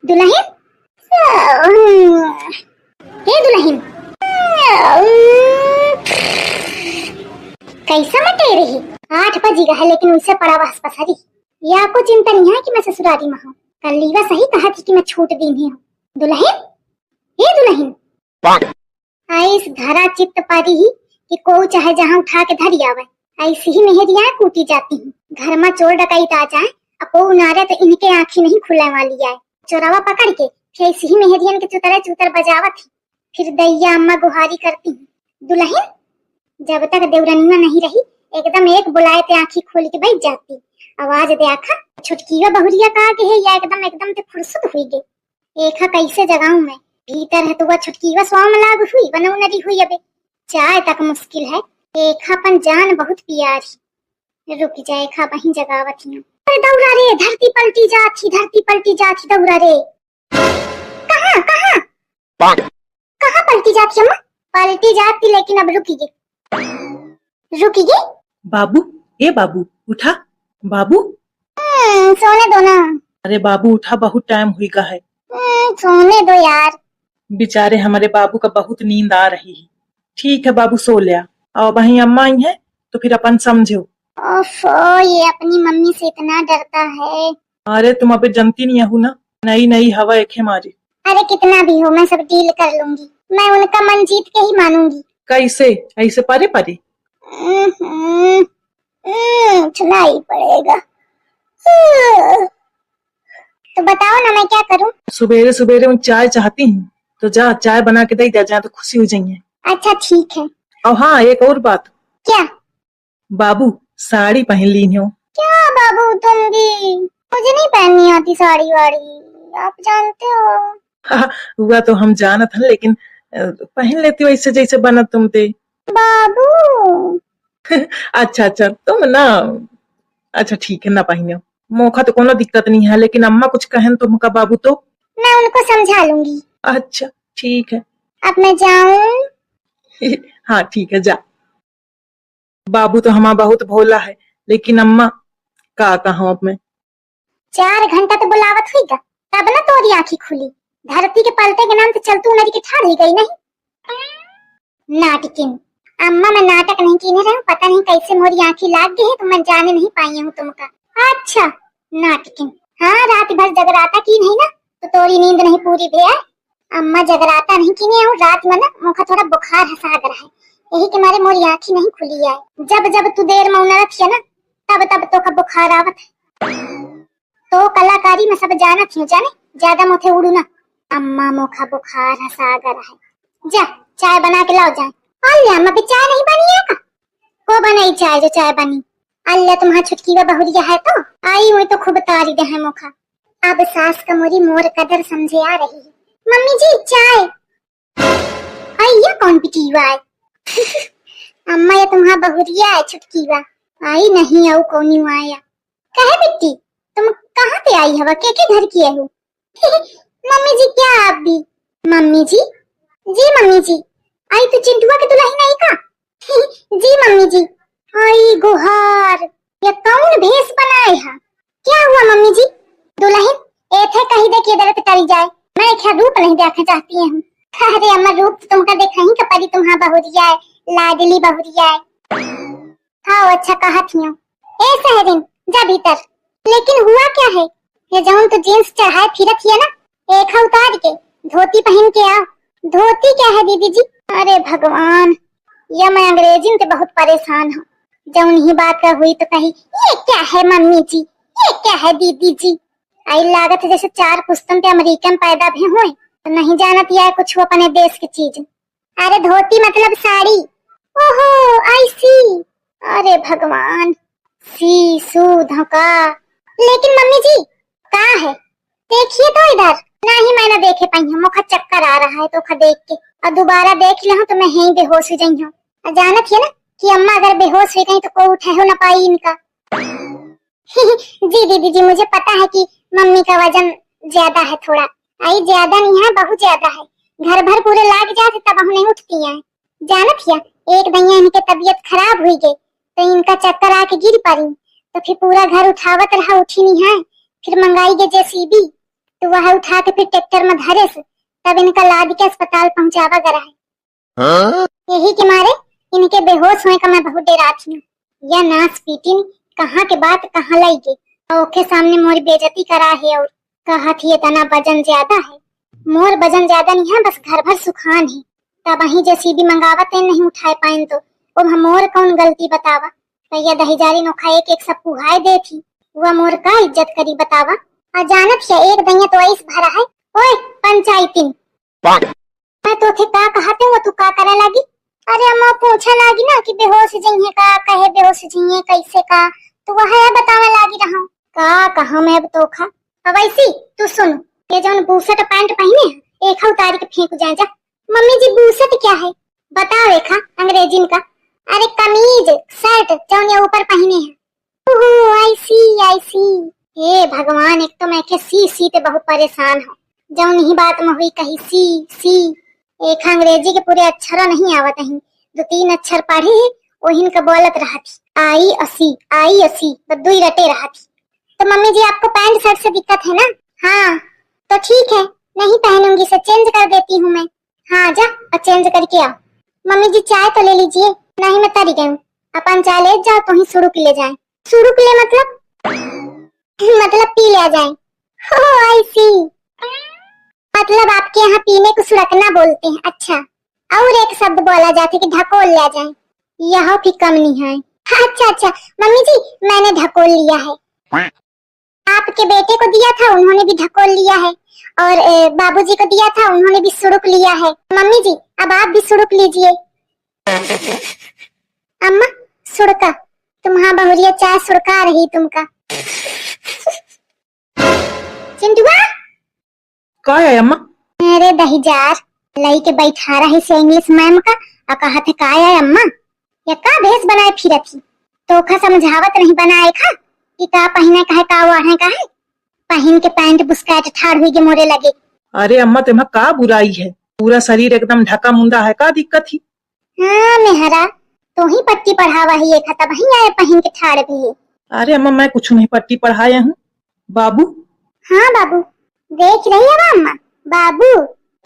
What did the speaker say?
दुल्हन, हे दुल्हन, कैसा मटे रही? 8 बज गया है लेकिन उनसे पड़ा बस पसरी। या आपको चिंता नहीं है कि मैं ससुरारी में हूँ? कल लीवा सही कहा थी कि मैं छूट दी नहीं हूँ। दुल्हन, हे दुल्हन, ऐस धरा चित्त पारी ही कि को चाहे जहाँ उठा के धरी आवे, ऐसी ही मेहरिया कूटी जाती हैं। घर में चोर डकैत आ जाए अपो नारे तो इनके आँखी नहीं खुलने वाली है। चोरावा पकड़ के फिर ऐसी ही मेहरियन के चुतरे चुतर बजावत थी, फिर दैया अम्मा गुहारी करती हैं। दुल्हन, जब तक देवरनिया नहीं रही एकदम एक बुलाए ते आँखी खोल के बैठ जाती। आवाज दे आखा छुटकीवा बहुरिया कहा के है या एकदम एकदम ते फुर्सत हुई गई। एखा कैसे जगाऊं मैं? भीतर है तो वह छुटकीवा स्वाम लाग हुई बनऊ नरी हुई अबे चाय तक मुश्किल है। एखा पन जान बहुत प्यारी। रुक जाए खा वहीं जगावत ही। अरे दौड़ा रे, धरती पलटी जाती दौड़ा रे। कहाँ कहाँ कहाँ पलटी जाती अम्मा? पलटी जाती लेकिन अब रुकी गई। बाबू, ए बाबू उठा। बाबू सोने दो ना। अरे बाबू उठा, बहुत टाइम हुई का है। सोने दो यार। बेचारे हमारे बाबू का बहुत नींद आ रही है। ठीक है बाबू सो लिया। और वहीं अम्मा आई है तो फिर अपन समझो। ओफो, ये अपनी मम्मी से इतना डरता है। अरे तुम अबे जनती नहीं हो ना, नई नई हवा एक मारे। अरे कितना भी हो मैं सब डील कर लूंगी। मैं उनका मन जीत के ही मानूंगी। कैसे? ऐसे परे परे सुनाई पड़ेगा। तो बताओ ना मैं क्या करूं? सुबेरे सुबेरे में चाय चाहती हूँ तो जा चाय बना के दे जा तो खुशी हो जाइए। अच्छा ठीक है। और हाँ एक और बात। क्या? बाबू साड़ी पहन ली हो। क्या बाबू तुम भी? मुझे नहीं पहननी आती साड़ी वाड़ी, आप जानते हो। हुआ तो हम जानत हैं लेकिन पहन लेती हो ऐसे जैसे बना तुम ते। बाबू अच्छा तुम ना, अच्छा ठीक है ना पहनो। मौका तो कोनो दिक्कत नहीं है लेकिन अम्मा कुछ कहन तुमका बाबू तो मैं उनको समझा लूंगी। अच्छा ठीक है। अब मैं जाऊं? हाँ ठीक है जा। बाबू तो हमारा बहुत भोला है लेकिन अम्मा का कहूं अब मैं। 4 घंटा तो बुलावत हुई का, तब ना तोरी आंखी खुली। धरती के पलटे के नाम से चलतू नदी के ठाड़ ही गई नहीं। नाटकिन अम्मा, मैं नाटक नहीं कीने रहा हूँ। पता नहीं कैसे मोरी आंखी लाग गई है तो मैं जाने नहीं पाई हूँ तुमका। अच्छा नाटकिन, हाँ रात भर जगराता की नहीं ना तो तोरी नींद नहीं पूरी भैया। अम्मा जगराता नहीं कीने हूँ रात में ना, मुखा थोड़ा बुखार हसागर है, यही के मारे मोरी आंखी नहीं खुली है। जब जब तू देर में उनरत है ना तब तब तो का बुखार आवत है। तो कलाकारी में सब जानत हूँ, जाने ज्यादा मोथे उड़ू ना। अम्मा मोखा बुखार हसागर है, जा चाय बना के लाओ जाए। अल्लाह अम्मा भी चाय नहीं बनी है का? को बनाई चाय जो चाय बनी? अल्लाह तुम्हारा छुटकी बहुरिया है तो आई हुई तो खूब तारी दे है मोखा। अब सास का मोरी मोर कदर समझे आ रही है। मम्मी जी चाय। अय्या कौन पिटीवा है? अम्मा ये तुम्हारा बहुरिया है छुटकीवा, आई नहीं आऊ कौनी आया। कहे बिट्टी तुम कहाँ पे आई हवा, के घर की है हो? मम्मी जी क्या आप भी? मम्मी जी मम्मी जी आई तो चिंटुआ के दुल्हन आई का? जी मम्मी जी। आई गुहार, ये कौन भेष बनाए है? क्या हुआ मम्मी जी? दुल्हन एथे कहीं दे के दरत टरी जाए, मैं क्या रूप नहीं देखना चाहती हूँ। अरे अम्मा रूप तो तुमका देखा ही का परी तुम्हारा बहुरिया है, लाडली बहुरिया है। हाँ अच्छा कहा थी ए सहरिन जा भीतर। लेकिन हुआ क्या है? ये जौन तो जींस चढ़ाए फिरत है ना, एक उतार के धोती पहन के आओ। धोती क्या है दीदी जी? अरे भगवान, ये मैं अंग्रेजी में बहुत परेशान हूँ। जब उन्हीं बात का हुई तो कही ये क्या है मम्मी जी, ये क्या है दीदी जी। आई लागत है जैसे 4 पुस्तन पे अमेरिकन पैदा भी हुए तो नहीं जानत या कुछ अपने देश की चीज। अरे धोती मतलब साड़ी। ओहो आई सी। अरे भगवान, सी सू धोखा। लेकिन मम्मी जी कहाँ है? देखिए तो इधर। नहीं मैंने देखे पाई हूँ, मुखा चक्कर आ रहा है तो खा देख के और दोबारा देख ले तो मैं यहीं बेहोश हो जाई हूँ। जानत है ना कि अम्मा अगर बेहोश हो गई तो कोई उठा हो ना पाई इनका। जी दीदी जी मुझे पता है कि मम्मी का वजन ज्यादा है थोड़ा। आई ज्यादा नहीं है, बहुत ज्यादा है। घर भर पूरे लाग जाते तब हम नहीं उठती हैं। जानत है एक दैया इनके तबीयत खराब हुई गई तो इनका चक्कर आके गिर पड़ी तो फिर पूरा घर उठावत रहा, उठी नहीं है। फिर मंगाई गई जेसीबी तो वह उठा के फिर ट्रैक्टर में धरे से तब इनका लाद के अस्पताल पहुंचावा गया है। यही के मारे इनके बेहोश होने का मैं बहुत डराती हूँ। यह नाच पीटिन कहाँ के बात कहाँ लाई गई, ओके सामने मोर बेइज्जती करा है और कहा थी इतना वजन ज्यादा है। मोर वजन ज्यादा नहीं है, बस घर भर सुखान है। तब वही जेसीबी मंगावत है, नहीं उठाए पाइन तो अब हम मोर कौन गलती बतावा। भैया दहीजारी नोखा एक एक सब पुहाए दे थी, वह मोर का इज्जत करी बतावा। अजानत है एक दैया तो ऐस भरा है। ओए पंचायतीन, मैं तो थे का कहते वो तू का करे लगी। अरे अम्मा पूछा लागी ना कि बेहोश जइए का, कहे बेहोश जइए कैसे का, तो वह है बतावे लागी रहा का कहा मैं अब तो खा। अब ऐसी तू सुन, ये जौन बूसट पैंट पहने है एक उतार के फेंक जाए जा। मम्मी जी बूसट क्या है बताओ रेखा अंग्रेजी का। अरे कमीज शर्ट जौन ये ऊपर पहने है। ओह आई सी। हे भगवान, एक तो मैं के सी पे बहुत परेशान हूँ। जौन ही बात में हुई कही सी एक अंग्रेजी के पूरे अक्षर नहीं आवत है, 2-3 अक्षर पढ़े है वही का बोलत रहा थी आई असी बदुई रटे रहा थी। तो मम्मी जी आपको पैंट शर्ट से दिक्कत है ना? हाँ तो ठीक है, नहीं पहनूंगी, से चेंज कर देती हूँ मैं। हाँ जा और चेंज करके आओ। मम्मी जी चाय तो ले लीजिए। नहीं मैं तरी गई, अपन चाय ले जाओ तो ही शुरू के ले जाए। शुरू के ले मतलब पी ले जाए। आई सी, मतलब आपके यहाँ पीने को सुरकना बोलते हैं। अच्छा, और एक शब्द बोला जाता है कि ढकोल लिया जाए, यह भी कम नहीं है। अच्छा मम्मी जी मैंने ढकोल लिया है। आपके बेटे को दिया था उन्होंने भी ढकोल लिया है, और बाबूजी को दिया था उन्होंने भी सुरुक लिया है। मम्मी जी अब आप भी सुरुक लीजिए। अम्मा सुड़का, तुम्हारा बहुरिया चाय सुड़का रही तुमका। चिंटुआ का है अम्मा? अरे दहीजार लई के बैठा रही से इंग्लिश मैम का और कहा थे का है अम्मा या का भेष बनाए फिरत थी। तो खा समझावत नहीं बनाए खा कि का पहने का है का वाहे का है। पहन के पैंट बुस्कट ठाड़ हुई के मोरे लगे। अरे अम्मा तुम्हें का बुराई है, पूरा शरीर एकदम ढका मुंडा है, का दिक्कत ही? हाँ मेहरा तो ही पट्टी पढ़ावा ही एक तब ही आए पहन के ठाड़ भी। अरे अम्मा मैं कुछ नहीं पट्टी पढ़ाया हूँ। बाबू? हाँ बाबू, देख रही है अम्मा बाबू